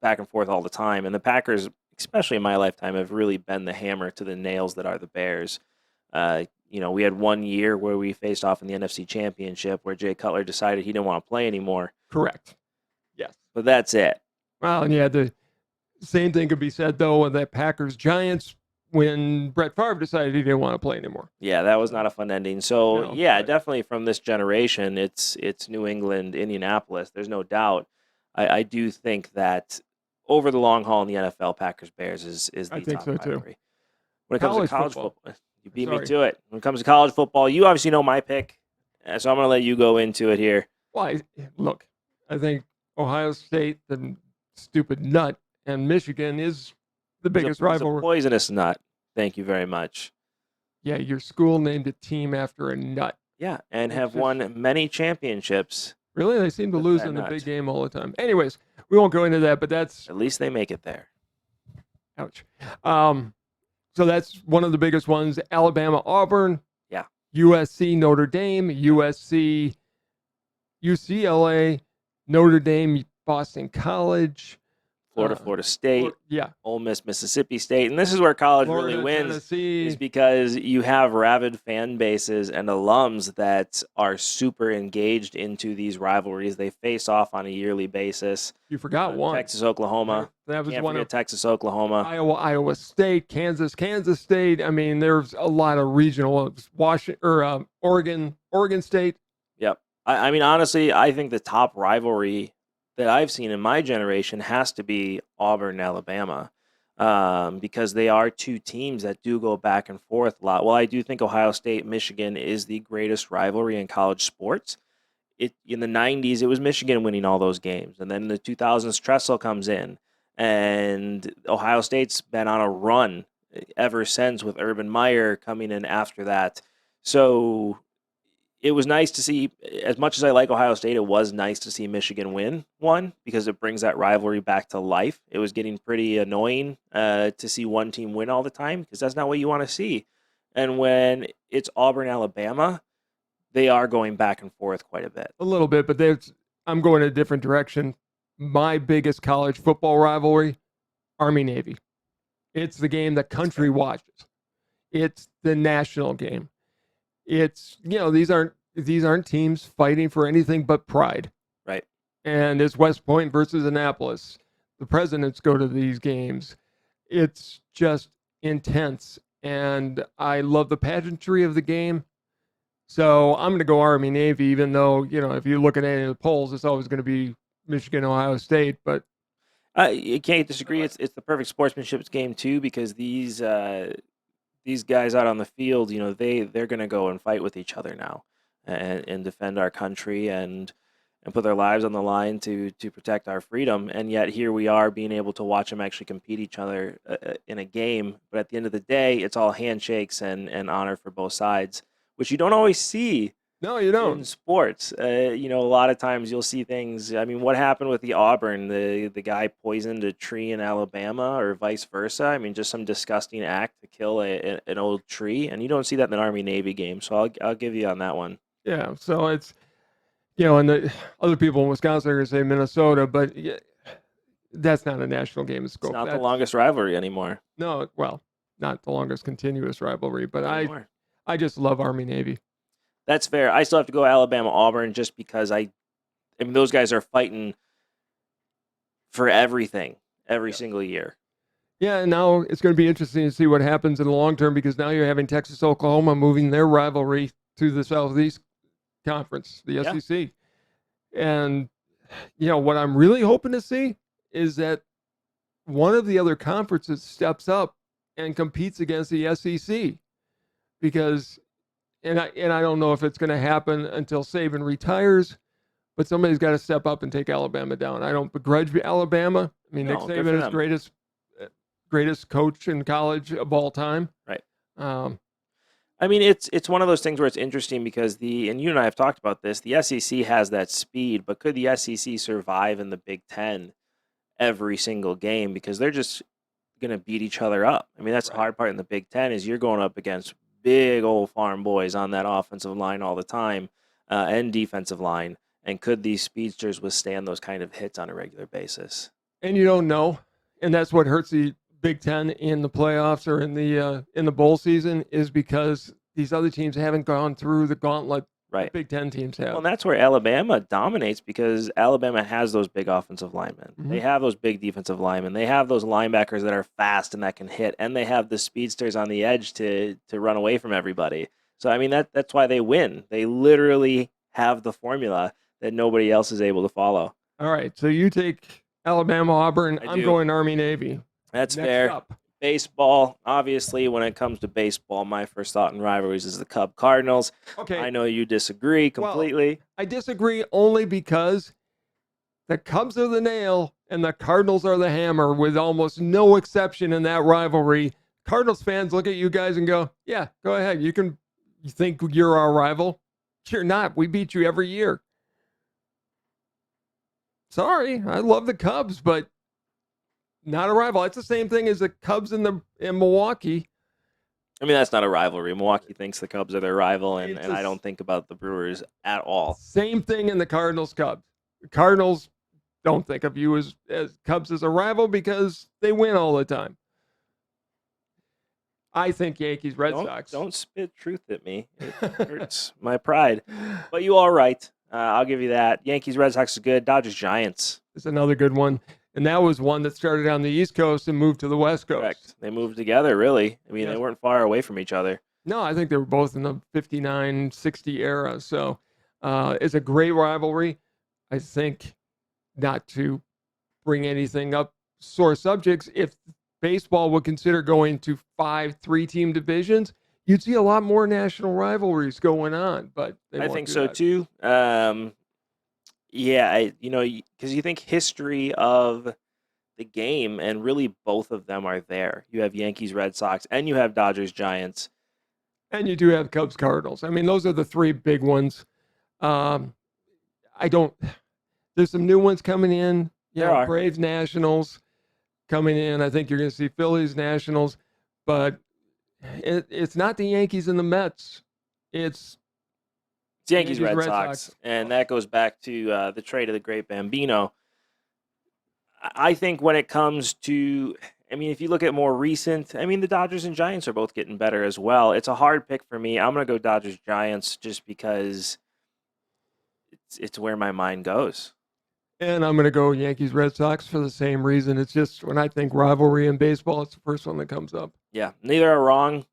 back and forth all the time. And the Packers, especially in my lifetime, have really been the hammer to the nails that are the Bears. We had 1 year where we faced off in the NFC Championship where Jay Cutler decided he didn't want to play anymore. Correct. Yes. But that's it. Well, and yeah, the same thing could be said, though, of that Packers-Giants when Brett Favre decided he didn't want to play anymore. Yeah, that was not a fun ending. So, No, yeah, definitely from this generation, it's New England, Indianapolis. There's no doubt. I do think that over the long haul in the NFL, Packers-Bears is the I think top so, too. rivalry. When it comes to college football. football, you beat Sorry. me to it. When it comes to college football, you obviously know my pick, so I'm going to let you go into it here. Well, look, I think Ohio State, the stupid nut, and Michigan is the biggest It's a rivalry. poisonous nut. Thank you very much. Yeah, your school named a team after a nut. Yeah, and It's have just- won many championships. Really? They seem to With lose that in the nut. big game all the time. Anyways, we won't go into that, but that's At least they make it there. ouch. So that's one of the biggest ones. Alabama, Auburn. Yeah. USC, Notre Dame. USC, UCLA, Notre Dame, Boston College. Florida State, Yeah. Ole Miss, Mississippi State. And this is where college Florida, really wins. Tennessee. Is because you have rabid fan bases and alums that are super engaged into these rivalries. They face off on a yearly basis. You forgot one. Texas, Oklahoma. That was Can't one forget of Texas, Oklahoma. Iowa State, Kansas State. I mean, there's a lot of regional. Oregon State. Yep. I mean, honestly, I think the top rivalry that I've seen in my generation has to be Auburn and Alabama, because they are two teams that do go back and forth a lot. Well, I do think Ohio State, Michigan is the greatest rivalry in college sports. In the 90s, it was Michigan winning all those games. And then in the 2000s, Tressel comes in. And Ohio State's been on a run ever since with Urban Meyer coming in after that. So it was nice to see, as much as I like Ohio State, it was nice to see Michigan win one because it brings that rivalry back to life. It was getting pretty annoying to see one team win all the time because that's not what you want to see. And when it's Auburn, Alabama, they are going back and forth quite a bit. A little bit, but I'm going a different direction. My biggest college football rivalry, Army-Navy. It's the game the country watches. It's the national game. It's, these aren't teams fighting for anything but pride. Right. And it's West Point versus Annapolis. The presidents go to these games. It's just intense. And I love the pageantry of the game. So I'm going to go Army-Navy, even though, if you look at any of the polls, it's always going to be Michigan, Ohio State. But you can't disagree. It's the perfect sportsmanship game, too, because these guys out on the field, they're going to go and fight with each other now and defend our country and put their lives on the line to protect our freedom. And yet here we are being able to watch them actually compete each other in a game. But at the end of the day, it's all handshakes and honor for both sides, which you don't always see. No, you don't. In sports, a lot of times you'll see things. I mean, what happened with the Auburn? The guy poisoned a tree in Alabama, or vice versa. I mean, just some disgusting act to kill an old tree, and you don't see that in an Army-Navy game. So I'll give you on that one. Yeah. So it's, and the other people in Wisconsin are going to say Minnesota, but that's not a national game of scope. It's not the longest rivalry anymore. No, well, not the longest continuous rivalry, but Anymore. I just love Army-Navy. That's fair. I still have to go Alabama-Auburn just because I mean, those guys are fighting for everything every single year. Yeah, and now it's going to be interesting to see what happens in the long term because now you're having Texas, Oklahoma moving their rivalry to the Southeast Conference, the Yeah. SEC. And, what I'm really hoping to see is that one of the other conferences steps up and competes against the SEC because, and I don't know if it's going to happen until Saban retires, but somebody's got to step up and take Alabama down. I don't begrudge Alabama. I mean, Nick No, good Saban for is them. greatest coach in college of all time. Right. Um, I mean, it's one of those things where it's interesting because and you and I have talked about this, the SEC has that speed, but could the SEC survive in the Big Ten every single game? Because they're just going to beat each other up. I mean, that's the Right. hard part in the Big Ten is you're going up against big old farm boys on that offensive line all the time and defensive line. And could these speedsters withstand those kind of hits on a regular basis? and you don't know, and that's what hurts the Big Ten in the playoffs or in the bowl season is because these other teams haven't gone through the gauntlet Right. Big Ten teams have. Well, and that's where Alabama dominates because Alabama has those big offensive linemen. Mhm. They have those big defensive linemen. They have those linebackers that are fast and that can hit, and they have the speedsters on the edge to run away from everybody. So I mean that's why they win. They literally have the formula that nobody else is able to follow. All right, so you take Alabama, Auburn. I I'm do. going Army, Navy. That's Next fair. up. Baseball, obviously, when it comes to baseball, my first thought in rivalries is the Cub Cardinals. Okay, I know you disagree completely. I disagree only because the Cubs are the nail and the Cardinals are the hammer, with almost no exception in that rivalry. Cardinals fans look at you guys and go, "Yeah, go ahead. You think you're our rival? You're not. We beat you every year." Sorry, I love the Cubs, but not a rival. It's the same thing as the Cubs in Milwaukee. I mean, that's not a rivalry. Milwaukee thinks the Cubs are their rival, and It's I don't think about the Brewers at all. Same thing in the Cardinals Cubs. The Cardinals don't think of you as Cubs as a rival because they win all the time. I think Yankees Red Sox. Don't spit truth at me. It hurts my pride. But you are right. I'll give you that. Yankees Red Sox is good. Dodgers Giants. It's another good one. And that was one that started on the East Coast and moved to the West Coast. Correct. They moved together, really. I mean, Yes. They weren't far away from each other. No, I think they were both in the 59, 60 era. So it's a great rivalry. I think, not to bring anything up, sore subjects, if baseball would consider going to 5 3-team divisions, you'd see a lot more national rivalries going on. But I think so too. Yeah, because you think history of the game, and really both of them are there. You have Yankees, Red Sox, and you have Dodgers, Giants. And you do have Cubs, Cardinals. I mean, those are the 3 big ones. There's some new ones coming in. There are. Braves, Nationals coming in. I think you're going to see Phillies, Nationals. But it's not the Yankees and the Mets. It's Yankees, Red Sox. And that goes back to the trade of the great Bambino. I think when it comes to, if you look at more recent, the Dodgers and Giants are both getting better as well. It's a hard pick for me. I'm going to go Dodgers, Giants just because it's where my mind goes. And I'm going to go Yankees, Red Sox for the same reason. It's just when I think rivalry in baseball, it's the first one that comes up. Yeah, neither are wrong.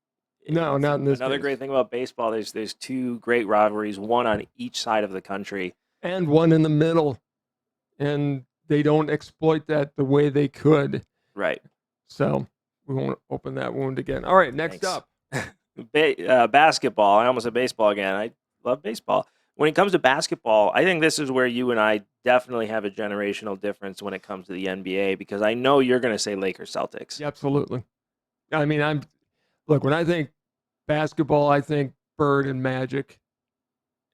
No, not in this Another case. great thing about baseball, there's 2 great rivalries, one on each side of the country. And one in the middle. And they don't exploit that the way they could. Right. So we won't open that wound again. All right, next up. Basketball. I almost said baseball again. I love baseball. When it comes to basketball, I think this is where you and I definitely have a generational difference when it comes to the NBA, because I know you're going to say Lakers Celtics. Yeah, absolutely. I mean, when I think basketball, I think Bird and Magic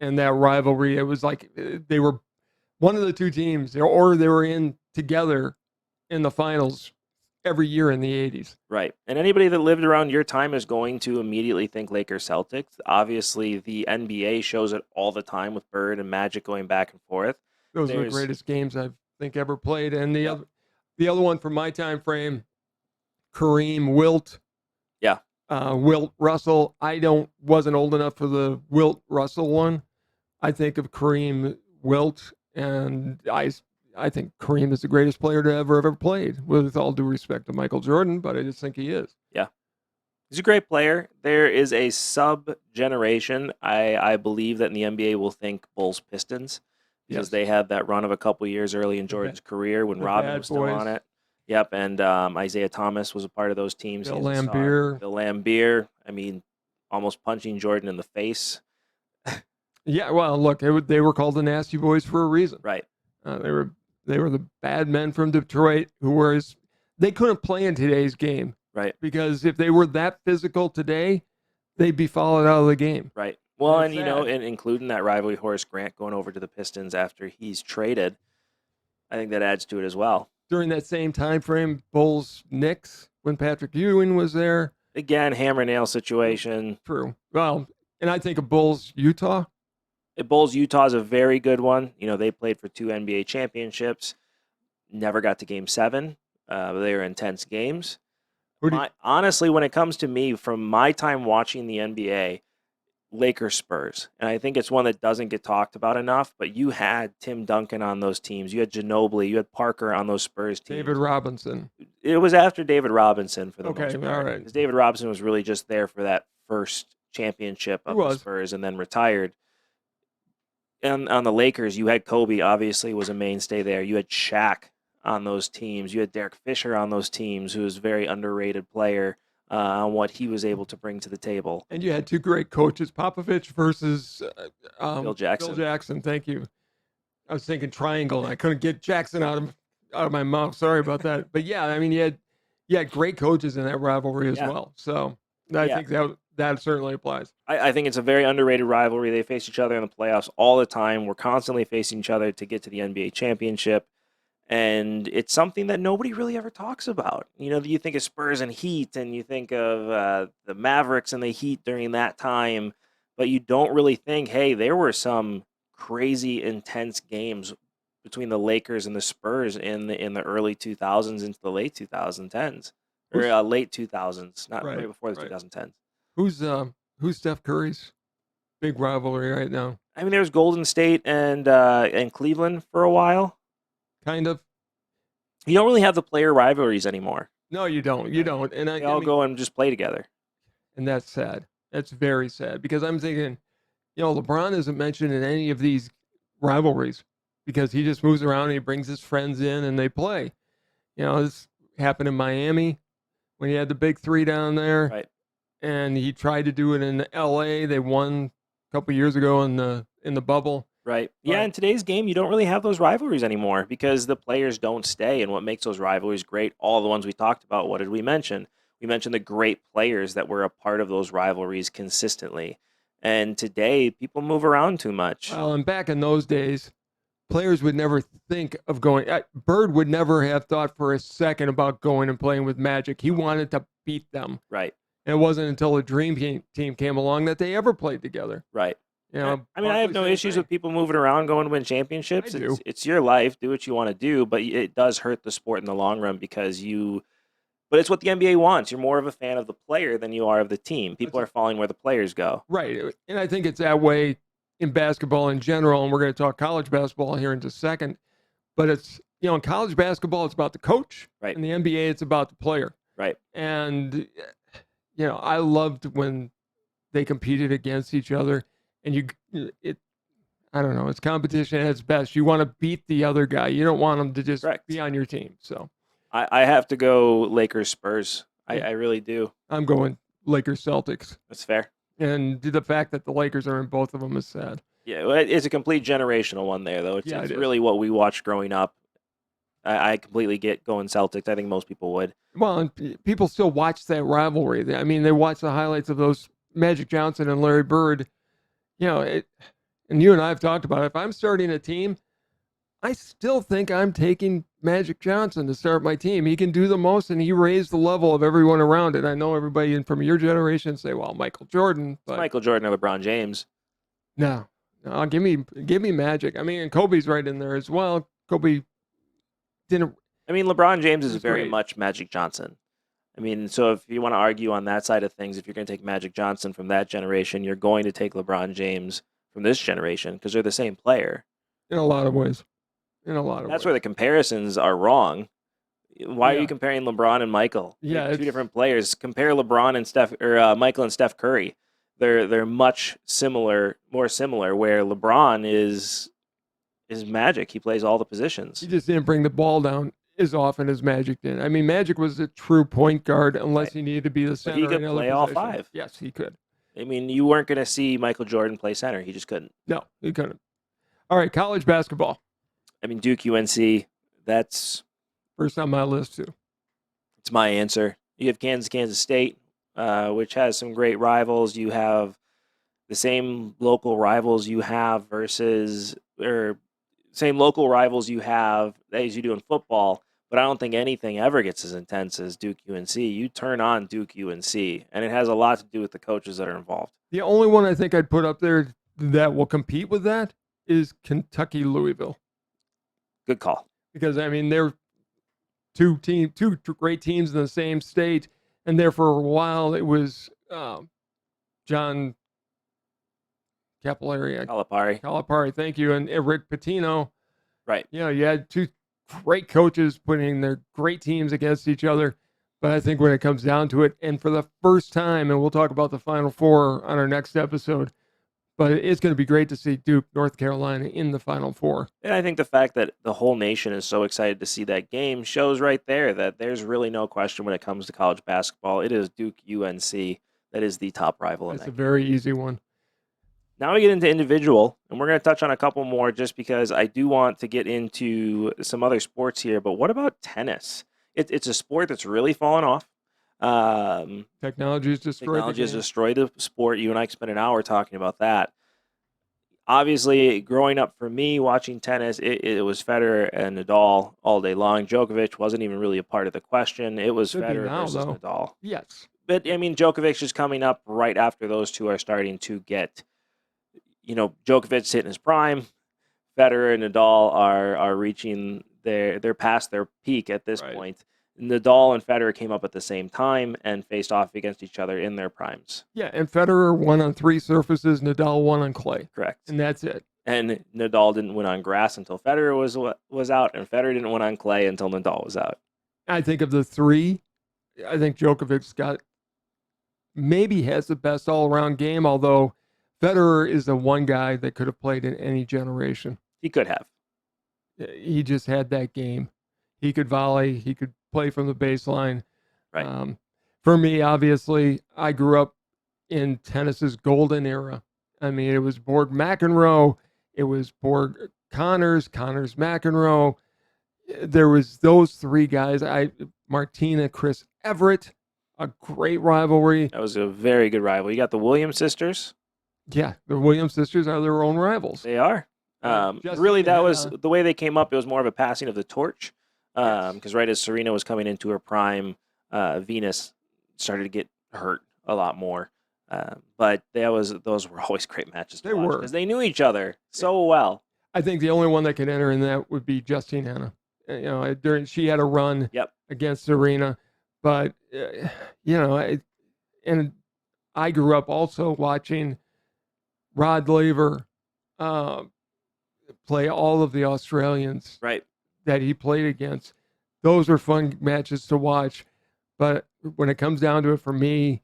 and that rivalry. It was like they were one of the 2 teams, or they were in together in the finals every year in the 80s. Right. And anybody that lived around your time is going to immediately think Lakers Celtics. Obviously, the NBA shows it all the time with Bird and Magic going back and forth. Those are the greatest games I think ever played. And the other one from my time frame, Kareem, Wilt. Yeah. Wilt, Russell. Wasn't old enough for the Wilt, Russell one. I think of Kareem, Wilt, and I I think Kareem is the greatest player to ever played, with all due respect to Michael Jordan, but I just think he is. Yeah. He's a great player. There is a sub-generation, I believe, that in the NBA will think Bulls Pistons, because Yes. they had that run of a couple years early in Jordan's career when the Robin Bad was still on Boys. it. Yep, and Isaiah Thomas was a part of those teams. Bill He's a star. Laimbeer. Bill Laimbeer, I mean, almost punching Jordan in the face. Yeah, well, look, they were called the Nasty Boys for a reason. Right. They were the bad men from Detroit they couldn't play in today's game. Right. Because if they were that physical today, they'd be fouled out of the game. Right. Well, That's and and including that rivalry, Horace Grant going over to the Pistons after he's traded, I think that adds to it as well. During that same time frame, Bulls Knicks, when Patrick Ewing was there. Again, hammer nail situation. True. Well, and I think of Bulls Utah. Bulls Utah is a very good one. They played for 2 NBA championships. Never got to Game 7. But they were intense games. Honestly, when it comes to me, from my time watching the NBA, Lakers Spurs, and I think it's one that doesn't get talked about enough, but you had Tim Duncan on those teams. You had Ginobili. You had Parker on those Spurs teams. David Robinson. It was after David Robinson for the most part. All right. Because David Robinson was really just there for that first championship of the Spurs and then retired. And on the Lakers, you had Kobe, obviously, was a mainstay there. You had Shaq on those teams. You had Derek Fisher on those teams, who was a very underrated player on what he was able to bring to the table. And you had 2 great coaches, Popovich versus Bill Jackson. Bill Jackson, thank you. I was thinking triangle, and I couldn't get Jackson out of my mouth. Sorry about that. But yeah, I mean, you had great coaches in that rivalry as well. So I think that certainly applies. I think it's a very underrated rivalry. They face each other in the playoffs all the time. We're constantly facing each other to get to the NBA championship. And it's something that nobody really ever talks about. You think of Spurs and Heat, and you think of the Mavericks and the Heat during that time, but you don't really think, hey, there were some crazy intense games between the Lakers and the Spurs in the early 2000s into the late 2010s, or late 2000s, not right before the 2010s. Who's Steph Curry's big rivalry right now? I mean, there's Golden State and Cleveland for a while. Kind of. You don't really have the player rivalries anymore. No, you don't. You don't. And they all go and just play together. And that's sad. That's very sad, because I'm thinking, LeBron isn't mentioned in any of these rivalries because he just moves around and he brings his friends in and they play. This happened in Miami when he had the big 3 down there. Right. And he tried to do it in LA. They won a couple years ago in the bubble. Right. Yeah, in today's game, you don't really have those rivalries anymore because the players don't stay. And what makes those rivalries great, all the ones we talked about, what did we mention? We mentioned the great players that were a part of those rivalries consistently. And today, people move around too much. Well, and back in those days, players would never think of going. Bird would never have thought for a second about going and playing with Magic. He wanted to beat them. Right. And it wasn't until the Dream Team came along that they ever played together. Right. I have no issues with people moving around, going to win championships. It's your life. Do what you want to do, but it does hurt the sport in the long run because but it's what the NBA wants. You're more of a fan of the player than you are of the team. People are following where the players go. Right. And I think it's that way in basketball in general, and we're going to talk college basketball here in just a second. But it's, in college basketball, it's about the coach. Right. In the NBA, it's about the player. Right. And, I loved when they competed against each other. And I don't know, it's competition at its best. You want to beat the other guy. You don't want him to just be on your team. So I have to go Lakers Spurs. I really do. I'm going Lakers Celtics. That's fair. And the fact that the Lakers are in both of them is sad. Yeah, it's a complete generational one there, though. It's really what we watched growing up. I completely get going Celtics. I think most people would. Well, and people still watch that rivalry. I mean, they watch the highlights of those Magic Johnson and Larry Bird. And you and I have talked about it. If I'm starting a team, I still think I'm taking Magic Johnson to start my team. He can do the most, and he raised the level of everyone around it. I know everybody from your generation say, well, Michael Jordan. But Michael Jordan or LeBron James. No, give me Magic. I mean, and Kobe's right in there as well. Kobe didn't. I mean, LeBron James is very much Magic Johnson. I mean, so if you want to argue on that side of things, if you're going to take Magic Johnson from that generation, you're going to take LeBron James from this generation because they're the same player. In a lot of ways. in a lot of That's ways. where the comparisons are wrong. Why are you comparing LeBron and Michael? Yeah, They're two different players. Compare LeBron and Steph, or Michael and Steph Curry. They're much more similar. Where LeBron is magic. He plays all the positions. He just didn't bring the ball down as often as Magic did. I mean, Magic was a true point guard unless he needed to be the But center. he could in play other all positions. 5. Yes, he could. I mean, you weren't going to see Michael Jordan play center. He just couldn't. No, he couldn't. All right, college basketball. I mean, Duke, UNC. That's first on my list too. It's my answer. You have Kansas State, which has some great rivals. You have the same local rivals you have same local rivals you have as you do in football, but I don't think anything ever gets as intense as Duke UNC. You turn on Duke UNC, and it has a lot to do with the coaches that are involved. The only one I think I'd put up there that will compete with that is Kentucky Louisville. Good call. Because, I mean, they're two great teams in the same state, and there for a while it was John Calipari, thank you, and Rick Pitino. Right. You had two great coaches putting their great teams against each other. But I think when it comes down to it, and for the first time, and we'll talk about the Final Four on our next episode, but it's going to be great to see Duke, North Carolina in the Final Four. And I think the fact that the whole nation is so excited to see that game shows right there that there's really no question when it comes to college basketball. It is Duke UNC that is the top rival. It's a very easy one. Now we get into individual, and we're going to touch on a couple more just because I do want to get into some other sports here. But what about tennis? It's a sport that's really fallen off. Technology has destroyed the sport. You and I spent an hour talking about that. Obviously, growing up for me, watching tennis, it was Federer and Nadal all day long. Djokovic wasn't even really a part of the question. It was Federer versus Nadal. Yes. But, I mean, Djokovic is coming up right after those two are starting to get, Djokovic's hitting his prime. Federer and Nadal are reaching they're past their peak at this point. Nadal and Federer came up at the same time and faced off against each other in their primes. Yeah, and Federer won on 3 surfaces, Nadal won on clay. Correct. And that's it. And Nadal didn't win on grass until Federer was out, and Federer didn't win on clay until Nadal was out. I think of the 3, I think Djokovic maybe has the best all-around game, although Federer is the one guy that could have played in any generation. He could have. He just had that game. He could volley. He could play from the baseline. Right. For me, obviously, I grew up in tennis's golden era. I mean, it was Borg McEnroe. It was Borg Connors McEnroe. There was those 3 guys. Martina, Chris Everett, a great rivalry. That was a very good rival. You got the Williams sisters. Yeah, the Williams sisters are their own rivals. They are. Really, that was the way they came up. It was more of a passing of the torch. Because right as Serena was coming into her prime, Venus started to get hurt a lot more. But those were always great matches to watch because they knew each other so well. I think the only one that could enter in that would be Justine Anna. She had a run against Serena, but and I grew up also watching Rod Laver play all of the Australians that he played against. Those are fun matches to watch. But when it comes down to it, for me,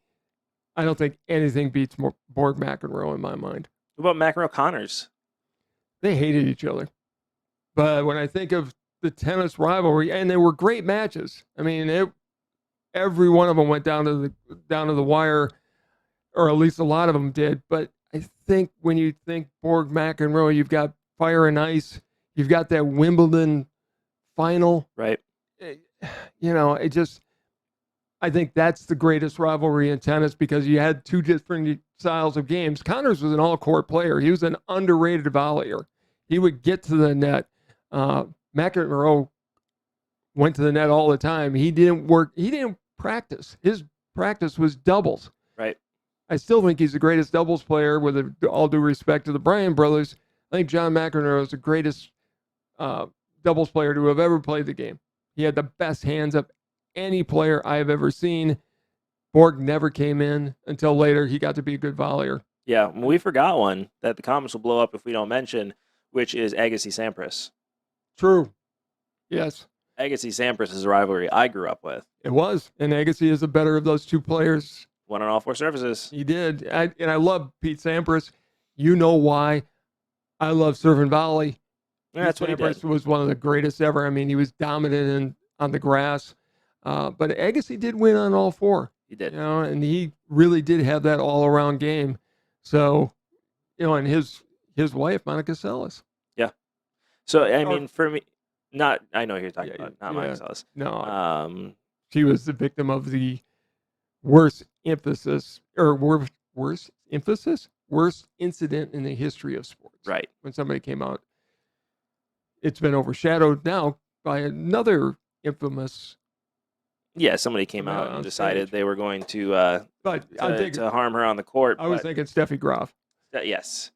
I don't think anything beats Borg McEnroe in my mind. What about McEnroe Connors? They hated each other. But when I think of the tennis rivalry, and they were great matches. I mean, every one of them went down to the wire, or at least a lot of them did. But I think when you think Borg McEnroe, you've got fire and ice. You've got that Wimbledon final. Right. I think that's the greatest rivalry in tennis because you had 2 different styles of games. Connors was an all-court player. He was an underrated volleyer. He would get to the net. McEnroe went to the net all the time. He didn't practice. His practice was doubles. Right. I still think he's the greatest doubles player, with all due respect to the Bryan brothers. I think John McEnroe is the greatest doubles player to have ever played the game. He had the best hands of any player I've ever seen. Borg never came in until later. He got to be a good volleyer. Yeah, we forgot one that the comments will blow up if we don't mention, which is Agassi Sampras. True. Yes, Agassi-Sampras is a rivalry I grew up with. it was. And Agassi is the better of those two players. Won on all 4 surfaces. He did. And I love Pete Sampras. You know why I love Servant Volley. Yeah, that's what he Sampras did. was one of the greatest ever. I mean, he was dominant on the grass. But Agassi did win on all 4. He did. And he really did have that all-around game. So, and his wife, Monica Seles. Yeah. So, I mean, for me, I know who you're talking about, not Monica Seles. No. She was the victim of the worst incident in the history of sports. Right. When somebody came out. It's been overshadowed now by another infamous. Yeah, somebody came out and decided they were going to harm her on the court. I was thinking Steffi Graf. Yes.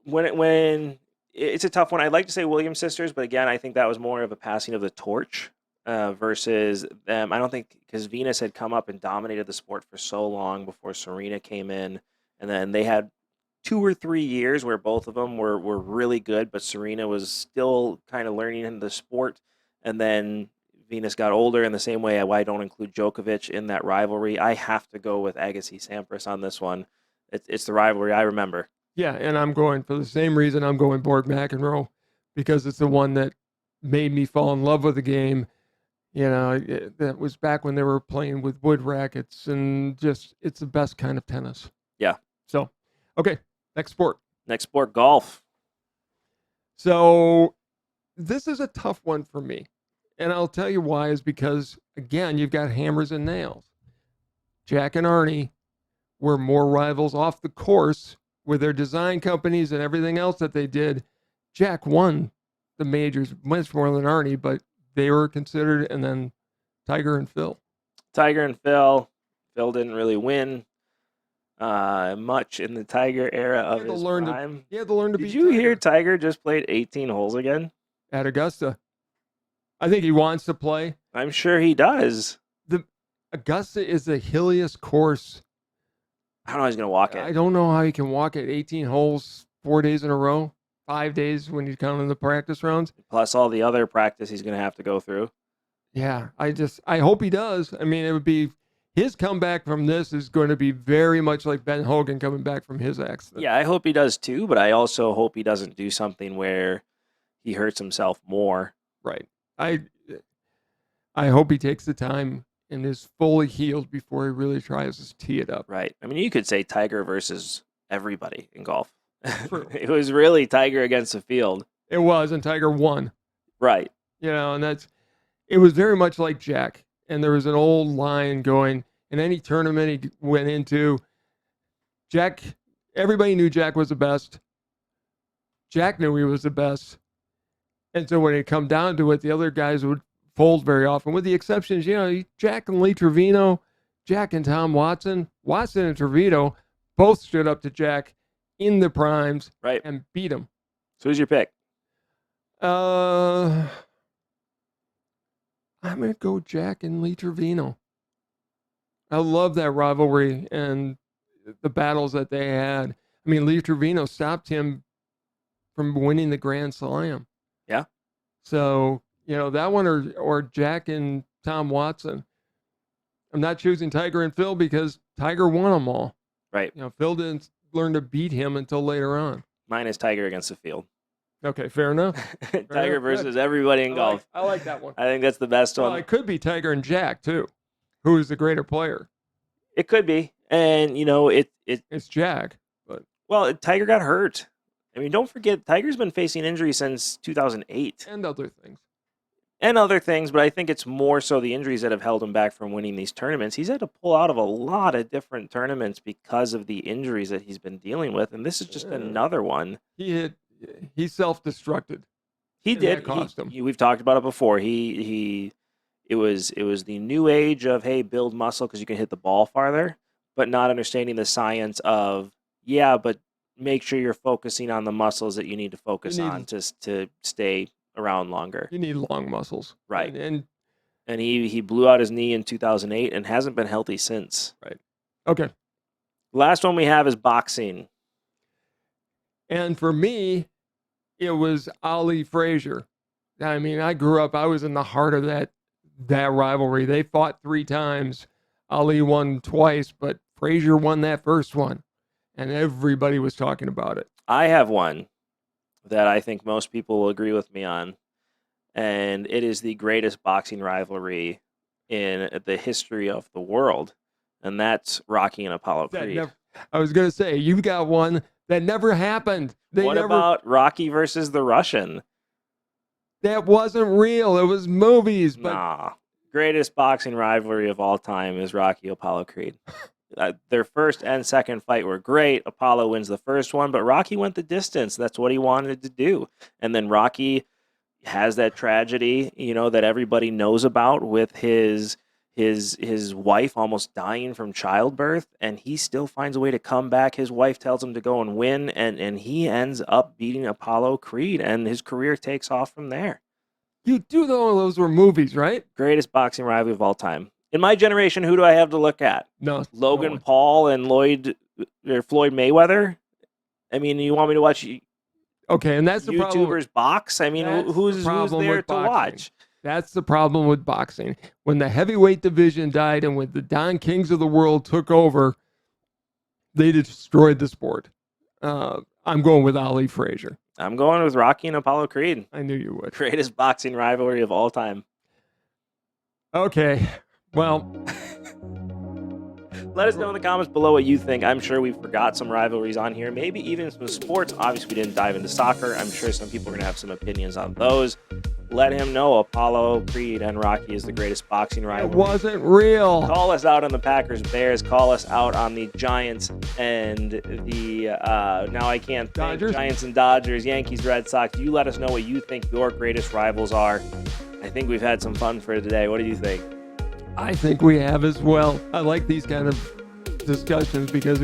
When it's a tough one. I'd like to say Williams sisters, but again, I think that was more of a passing of the torch versus them. I don't think because Venus had come up and dominated the sport for so long before Serena came in, and then they had 2 or 3 years where both of them were really good, but Serena was still kind of learning in the sport, and then Venus got older in the same way why I don't include Djokovic in that rivalry. I have to go with Agassi-Sampras on this one. It's the rivalry I remember. Yeah, and I'm going for the same reason. I'm going Borg McEnroe because it's the one that made me fall in love with the game. That was back when they were playing with wood rackets, and just it's the best kind of tennis. Yeah. So, okay, next sport. Next sport, golf. So, this is a tough one for me. And I'll tell you why is because, again, you've got hammers and nails. Jack and Arnie were more rivals off the course with their design companies and everything else that they did. Jack won the majors much more than Arnie, but they were considered, and then Tiger and Phil. Tiger and Phil. Phil didn't really win much in the Tiger era of his prime. He had to learn to be Did you hear Tiger just played 18 holes again? At Augusta. I think he wants to play. I'm sure he does. The Augusta is the hilliest course. I don't know how he's going to walk it. I don't know how he can walk it 18 holes 4 days in a row, 5 days when he's counting the practice rounds. Plus all the other practice he's going to have to go through. Yeah, I hope he does. I mean, it would be his comeback from this is going to be very much like Ben Hogan coming back from his accident. Yeah, I hope he does too, but I also hope he doesn't do something where he hurts himself more. Right. I hope he takes the time and is fully healed before he really tries to tee it up. Right. I mean, you could say Tiger versus everybody in golf. True. It was really Tiger against the field. It was, and Tiger won. Right. And it was very much like Jack. And there was an old line going in any tournament he went into. Jack, everybody knew Jack was the best. Jack knew he was the best. And so when it come down to it, the other guys would fold very often, with the exceptions, Jack and Lee Trevino, Jack and Tom Watson. Watson and Trevino both stood up to Jack in the primes and beat him. So who's your pick? I'm going to go Jack and Lee Trevino. I love that rivalry and the battles that they had. I mean, Lee Trevino stopped him from winning the Grand Slam. Yeah. So, that one or Jack and Tom Watson. I'm not choosing Tiger and Phil because Tiger won them all. Right. Phil didn't learn to beat him until later on. Mine is Tiger against the field. Okay, fair enough. Tiger versus everybody in golf. I like that one. I think that's the best one. It could be Tiger and Jack, too. Who is the greater player? It could be. And, it's Jack. Well, Tiger got hurt. I mean, don't forget, Tiger's been facing injuries since 2008. And other things. But I think it's more so the injuries that have held him back from winning these tournaments. He's had to pull out of a lot of different tournaments because of the injuries that he's been dealing with, and this is just another one. He self-destructed. He did. That cost him. We've talked about it before. It was the new age of, hey, build muscle because you can hit the ball farther, but not understanding the science of, but make sure you're focusing on the muscles that you need to focus on to stay around longer. You need long muscles. Right. And he blew out his knee in 2008 and hasn't been healthy since. Right. Okay. Last one we have is boxing. And for me, it was Ali Frazier. I mean, I grew up, I was in the heart of that rivalry. They fought 3 times. Ali won twice, but Frazier won that first one, and everybody was talking about it. I have one that I think most people will agree with me on, and it is the greatest boxing rivalry in the history of the world, and that's Rocky and Apollo Creed. I was going to say, you've got one that never happened. What about Rocky versus the Russian? That wasn't real. It was movies. But nah. Greatest boxing rivalry of all time is Rocky Apollo Creed. Their first and second fight were great. Apollo wins the first one, but Rocky went the distance. That's what he wanted to do. And then Rocky has that tragedy, that everybody knows about with his wife almost dying from childbirth, and he still finds a way to come back. His wife tells him to go and win, and he ends up beating Apollo Creed, and his career takes off from there. You do know those were movies, right? Greatest boxing rivalry of all time. In my generation, who do I have to look at? No. Logan Paul and Floyd Mayweather? I mean, you want me to watch okay, and that's the YouTubers box? I mean, who's there to watch? That's the problem with boxing. When the heavyweight division died and when the Don Kings of the world took over, they destroyed the sport. I'm going with Ali Frazier. I'm going with Rocky and Apollo Creed. I knew you would. Greatest boxing rivalry of all time. Okay, well... Let us know in the comments below what you think. I'm sure we forgot some rivalries on here, maybe even some sports. Obviously, we didn't dive into soccer. I'm sure some people are going to have some opinions on those. Let him know Apollo Creed and Rocky is the greatest boxing rivalry. It wasn't real. Call us out on the Packers-Bears. Call us out on the Giants and the, now I can't think, Dodgers? Giants and Dodgers, Yankees, Red Sox. You let us know what you think your greatest rivals are. I think we've had some fun for today. What do you think? I think we have as well. I like these kind of discussions because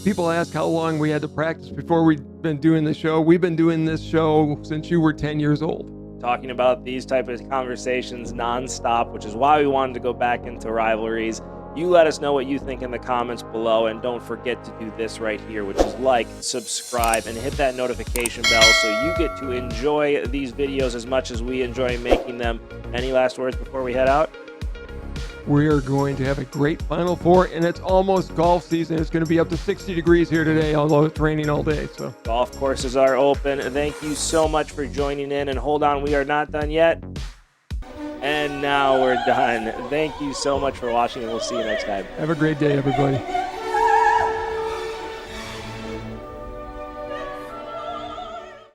people ask how long we had to practice before we've been doing the show. We've been doing this show since you were 10 years old. Talking about these type of conversations nonstop, which is why we wanted to go back into rivalries. You let us know what you think in the comments below, and don't forget to do this right here, which is like, subscribe, and hit that notification bell so you get to enjoy these videos as much as we enjoy making them. Any last words before we head out? We are going to have a great Final Four, and it's almost golf season. It's going to be up to 60 degrees here today, although it's raining all day. So golf courses are open. Thank you so much for joining in, and hold on, we are not done yet. And now we're done. Thank you so much for watching, and we'll see you next time. Have a great day, everybody.